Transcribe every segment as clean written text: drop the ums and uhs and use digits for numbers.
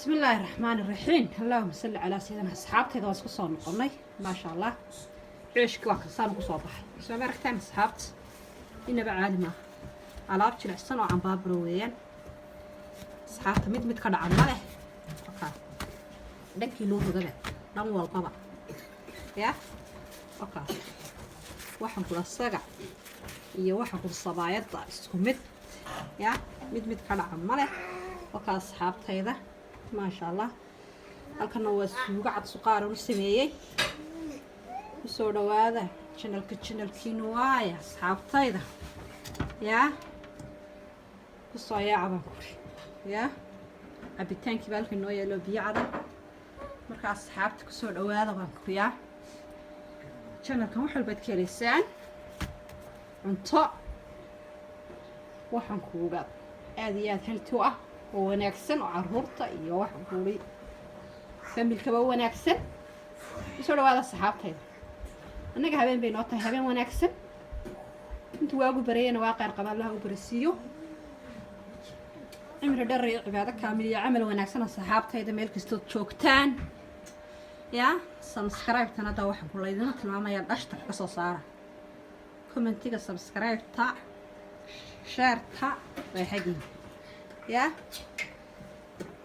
بسم الله الرحمن الرحيم. اللهم صل على سيدنا أصحابتي ذا واسكو نقولني ما شاء الله عيش كواك صار مصابح سو مركتين أصحابت إنه بعالمة على بتشل حسن وعم بابرويان أصحابته مد كذا عمله أوكي ده كيلو هذا نمو والقبا يا أوكي واحد كل الصقع iyo waxa ku sabaayada isku mid ya mid kala camale waka asxaabtayda ma sha Allah halkan waa suuga cad suqaar u sameeyay soo dhawaada channelkiinu waaya asxaabtayda ya ku soo yaaban ya abitaanki balka noo yeelo biyo cad marka asxaabta ku soo dhawaada waan ku ya channelkan wax walba ka heleysaan cunto waxaan kuuga aad iyo aad halto ah oo wanaagsan oo caruurta iyo waxaan kuulay familkaba wanaagsan soo dhawaada saxaabtayda anaga habeen bay noo tahay habeen wanaagsan inta waagu bareeyana waa qaar qaba Allah u barasiyo cimri dheer iyo cibaado kaamil iyo amal wanaagsan saxaabtayda meel kasta joogtaan ya subscribe tana daa waxaan kuuleydina tilmaamaya dhashta ka soo saara commentiga subscribe ta share ta way xagin ya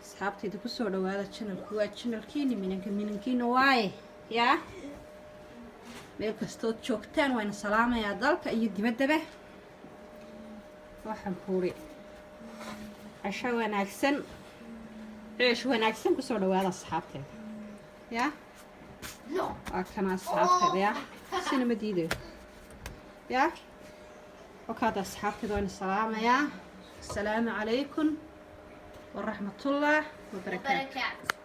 asxaabtayda ku soo dhawaada channelkiina minankiina waaye ya meel kasta joogtaan waan salaamayaa dalka iyo dibaddaba waxaan kuuri casho wanaagsan ciish wanaagsan ku soo dhawaada asxaabtayda ya kana asxaabtayda ya sina madiido يا وكذا أصحابي دون السلام يا السلام عليكم ورحمة الله وبركاته.